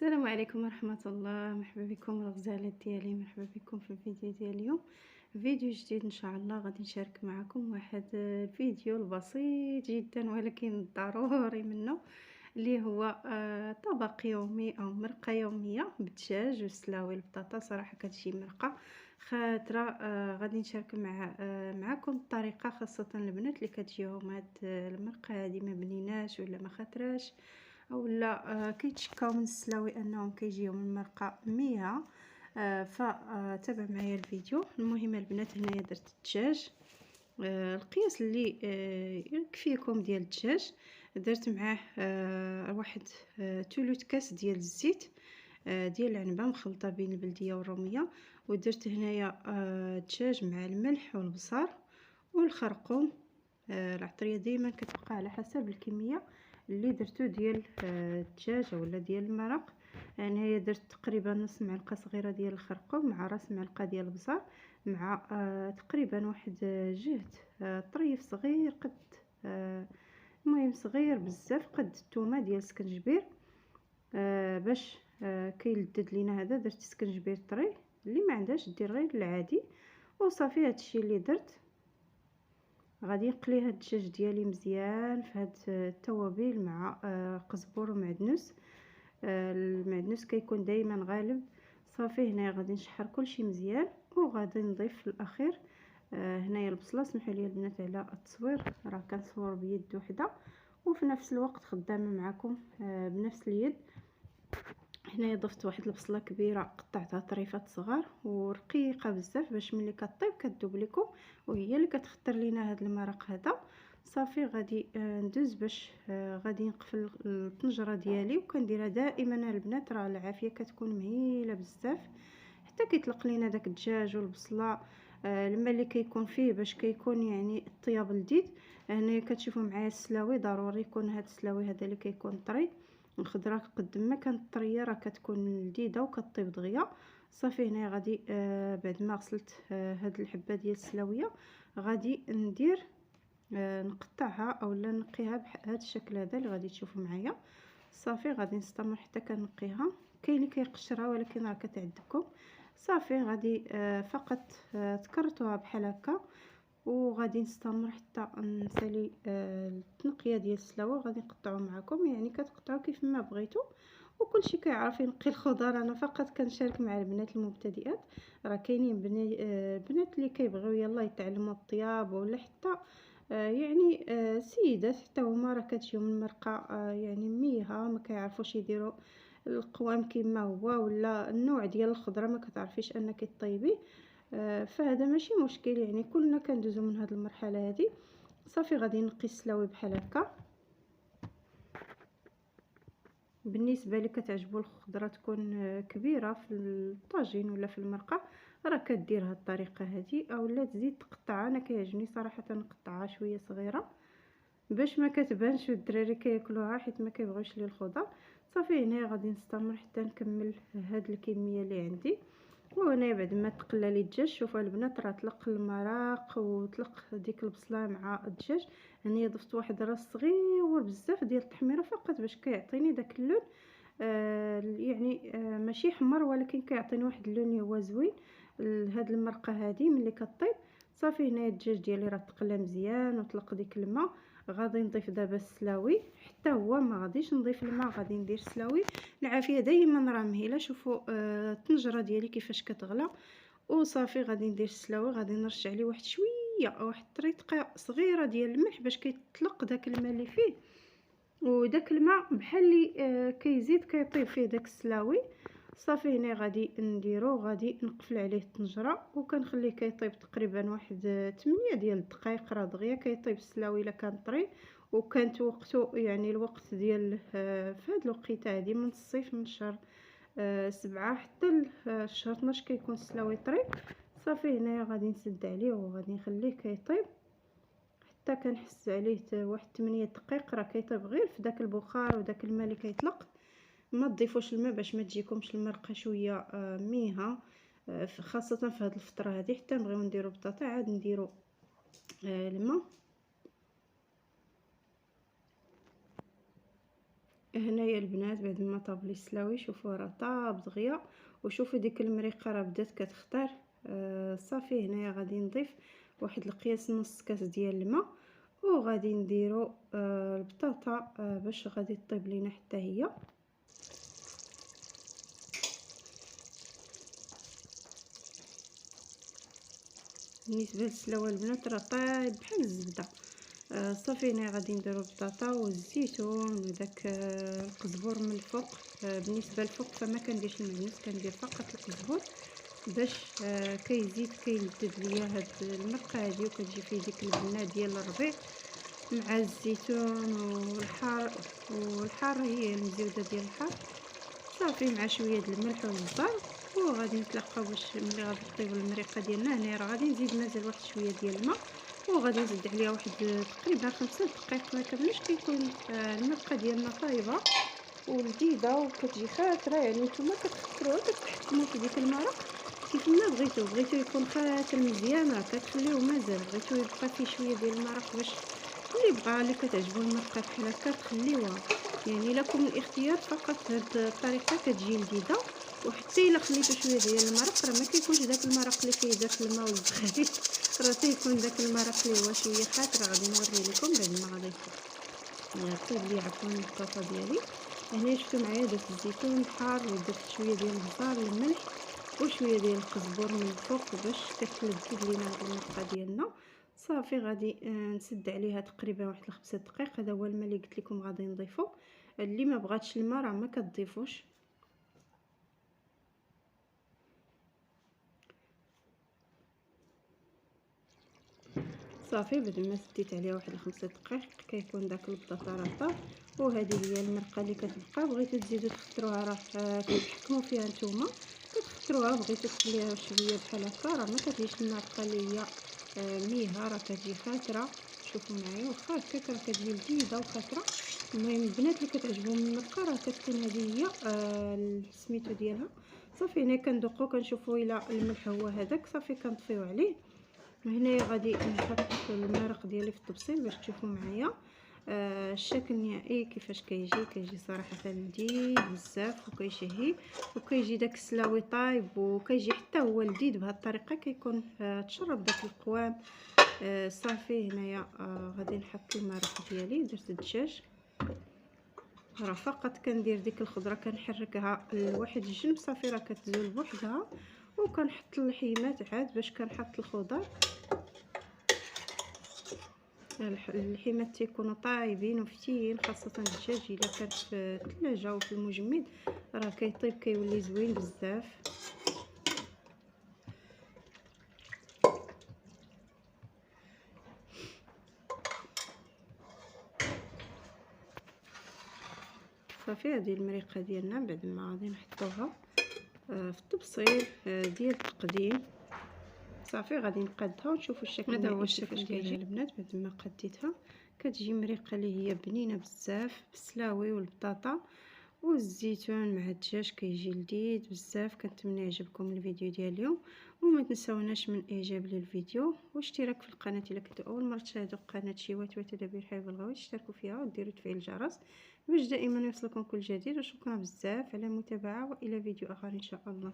السلام عليكم ورحمة الله. مرحبا بكم الغزالات ديالي، مرحبا بكم في الفيديو ديال اليوم. فيديو جديد ان شاء الله. غادي نشارك معكم واحد الفيديو البسيط جدا ولكن ضروري منه، اللي هو طبق يومي او مرقه يوميه بالدجاج والسلاوي البطاطا. صراحه كتجي مرقه خاطره. غادي نشارك معكم الطريقه، خاصه البنات اللي كتجيهم هاد المرقه هذه ما بنيناش ولا ما خاطراش اولا كيتشكاو من السلاوي انهم كيجيهم المرقه مية. فتابع معايا الفيديو. المهم البنات، هنايا درت الدجاج القياس اللي يكفيكم ديال الدجاج. درت معاه واحد ثلث كاس ديال الزيت ديال العنبه مخلطه بين البلديه والروميه، ودرت هنايا الدجاج مع الملح والبصل والخرقوم. العطريه ديما كتبقى على حسب الكميه اللي درتو ديال الدجاج ولا ديال المرق. هنايا درت تقريبا نص معلقه صغيره ديال الخرقوم مع راس معلقه ديال البصل مع تقريبا واحد جهد طريف صغير قد المهم صغير بزاف قد الثومه ديال السكنجبير باش كيلدد لينا. هذا درت سكنجبير طري، اللي ما عندهاش دير غير العادي. وصافي هادشي اللي درت. غادي نقلي هاد الدجاج ديالي مزيان في هاد التوابل مع قزبر ومعدنوس. المعدنوس كيكون دائما غالب. صافي هنايا غادي نشحر كلشي مزيان، وغادي نضيف في الاخير هنايا البصله. سمحوا لي البنات على التصوير، راه كنصور بيد وحده وفي نفس الوقت خدامه معكم بنفس اليد. هنايا ضفت واحد البصله كبيره قطعتها طريفات صغار ورقيقه بزاف باش ملي كطيب كتذوب لكم، وهي اللي كتخطر لينا هذا المرق هذا. صافي غادي ندوز باش غادي نقفل الطنجره ديالي، وكنديرها دائما البنات. راه العافيه كتكون مهيله بزاف حتى كيطلق لينا داك الدجاج والبصله الماء اللي كيكون فيه باش كيكون يعني الطياب لذيذ. هنا كتشوفوا معايا السلاوي ضروري يكون هذا السلاوي هذا اللي كيكون طري. الخضره قد ما كانت طريه راه كتكون لذيذه وكطيب دغيا. صافي هنا غادي بعد ما غسلت هاد الحبه ديال السلاويه غادي ندير نقطعها اولا نقيها بهذا الشكل هذا اللي غادي تشوفوا معايا. صافي غادي نستمر حتى كنقيها. كاين اللي كيقشرها ولكن راه كتعذبكم. صافي غادي فقط تكرتوها بحال هكا، وغادي نستمر حتى نسالي التنقيه ديال السلاوه. غادي نقطعو معكم، يعني كتقطعوا كيف ما بغيتو، وكل شيء كيعرف ينقي الخضر. انا فقط كنشارك مع البنات المبتدئات. راه كاينين بنات اللي كيبغيو يلا يتعلموا الطياب، ولا حتى يعني سيدات حتى هما راه كتجيهم المرقه يعني ميها ما كيعرفوش يديروا القوام كما هو، ولا النوع ديال الخضره ما كتعرفيش انك طيبيه. فهذا ماشي مشكل، يعني كلنا كندوزو من هذه المرحله هذه. صافي غادي نقي السلاوي بحال هكا. بالنسبه لي كتعجبو الخضره تكون كبيره في الطاجين ولا في المرقه، راه كدير هاد الطريقه هذه، اولا تزيد تقطعها. انا كيعجبني صراحه نقطعها شويه صغيره باش ما كتبانش والدراري كياكلوها حيت ما كيبغيوش لي الخضر. صافي هنا غادي نستمر حتى نكمل هاد الكميه اللي عندي. وهنا بعد ما تقلى لي الدجاج، شوفوا البنات راه طلق المراق وطلق ديك البصله مع الدجاج. هنا ضفت واحد راس صغير بزاف ديال التحميره فقط باش كيعطيني داك اللون يعني ماشي حمر، ولكن كيعطيني واحد اللون اللي هو زوين لهاد المرقه هذه ملي كطيب. صافي هنا الدجاج ديالي راه تقلى مزيان وطلق ديك الماء. غادي نضيف دابا السلاوي، حتى هو ما غاديش نضيف الماء، غادي ندير السلاوي. العافيه دائما راه مهيله. شوفوا الطنجره ديالي كيفاش كتغلى. وصافي غادي ندير السلاوي، غادي نرش عليه واحد شويه واحد طريقه صغيره ديال الملح باش كيطلق داك الماء اللي فيه، وداك الماء بحال اللي كيزيد كيطيب فيه داك السلاوي. صافي هنا غادي نديرو، غادي نقفل عليه الطنجره وكنخليه كيطيب تقريبا واحد 8 ديال الدقائق. راه دغيا كيطيب السلاوي الا كان طري. وكانت وقته يعني الوقت ديال في هاد الوقيته هادي من الصيف، من شهر 7 حتى لشهر 12 كيكون السلاوي طري. صافي هنايا غادي نسد عليه وغادي نخليه كيطيب حتى كنحس عليه واحد 8 دقائق. راه كيطيب غير في داك البخار وداك الماء اللي كيطلق. ما تضيفوش الماء باش ما تجيكمش المرقه شويه ميها، خاصه في هذه الفتره هذه. حتى نبغيو نديرو بطاطا عاد نديرو الماء. هنايا البنات بعد ما طاب لي السلاوي شوفوا راه طاب دغيا، وشوفوا ديك المريقه راه بدات كتختار. صافي هنايا غادي نضيف واحد القياس نص كاس ديال الماء، وغادي نديرو البطاطا باش غادي طيب لينا حتى هي. بالنسبه للسلاوه البنات راه طايب بحال الزبده. صافي هنا غادي نديرو البطاطا والزيتون وداك القزبور من الفوق. بالنسبه للفوق فما كنديرش المعدنوس، كندير فقط القزبور باش كيزيد كيلذذ ليا هاد المرقه هادي، وكتجي فيه ديك البنه ديال الربيع مع الزيتون والحار هي المزيوده ديال الحار. صافي مع شويه د الملح والزبر، وغادي نتلاقاو باش ملي غادي طيب المريقه ديالنا. هنا راه غادي نزيد مازال واحد شويه ديال الماء، وغادي نزيد عليها واحد تقريبا 5 دقائق ما كاملش، كيكون المرقه ديالنا طايبه ولذيذه وكتجي خاطره. يعني نتوما كتختروها كتحكموا في ديك المرق كيف ما بغيتو يكون خاتر مزيان، راه كتخليوه مازال بغيتو يبقى فيه شويه ديال المرق باش اللي كتعجبو المرقه بحال هكا تخليوها. يعني لكم الاختيار فقط. هاد الطريقه كتجي لذيذه، وحتى الا خليتو شويه ديال المرق راه ما كيكونش داك المرق اللي كيدار في الماء والزخارف، راه تيكون داك المرق اللي هو شويه خاطر. غادي نوري لكم بعد ما غادي طيب لي عفوا البطاطا ديالي. هنا شفتوا معايا درت الزيتون الحار ودرت شويه ديال البزار الملح وشويه ديال القزبور من الفوق باش كتلذذ لينا هاد المرقه ديالنا. صافي غادي نسد عليها تقريبا واحد 5 دقائق. هذا هو الماء اللي قلت لكم غادي نضيفو. اللي ما بغاتش الماء راه ما كتضيفوش. صافي بعد ما سديت عليها واحد 5 دقائق كيكون داك البطاطا راه طاب. وهذه هي المرقه اللي كتبقى. بغيتو تزيدو تختروها راه كتحكموا فيها نتوما، كتختروها. بغيتو تخليها شويه بحال هكا راه ما كتجيش المرقه اللي هي ميها، راه كتجي خاطره. شوفوا معايا واخا هكاك راه كتجي لذيذه وخاطره. المهم البنات اللي كتعجبهم المرقه راه كتكون هذه هي سميتو ديالها. صافي هنا كندوقو كنشوفوا الا الملح هو هذاك، صافي كنطفيو عليه. هنايا غادي نحط المرق ديالي في الطبسيل باش تشوفوا معايا الشكل النهائي كيفاش كيجي صراحه لذيذ بزاف وكيشهي، وكيجي داك السلاوي طايب وكيجي حتى هو لذيذ. بهذه الطريقه كيكون تشرب داك القوام. صافي هنايا غادي نحط المرق ديالي. درت الدجاج راه فقط كندير ديك الخضره كنحركها لواحد الجنب، صافي راه كتزول بوحدها. وكنحط اللحيمات عاد باش كنحط الخضر. اللحيمات تيكونوا طايبين وفتيين، خاصه الدجاج الا كان في الثلاجه وفي المجمد راه كيطيب كيولي زوين بزاف. صافي هذه المريقه ديالنا بعد ما غادي نحطوها في الطبسيل ديال التقديم. صافي غادي نقادها ونشوفوا الشكل. هذا هو الشكل ديالها البنات بعد ما قديتها. كتجي مريقه اللي هي بنينه بزاف بالسلاوي والبطاطا والزيتون مع الدجاج، كيجي لذيذ بزاف. كنتمنى يعجبكم الفيديو ديال اليوم، وما تنساوناش من اعجاب للفيديو واشتراك في القناه الا كنتو اول مره تشاهدوا قناه شيوات وتدابير حياه الغويت. اشتركوا فيها وديروا تفعيل الجرس باش دائما يوصلكم كل جديد. وشكرا بزاف على المتابعه، والى فيديو اخر ان شاء الله.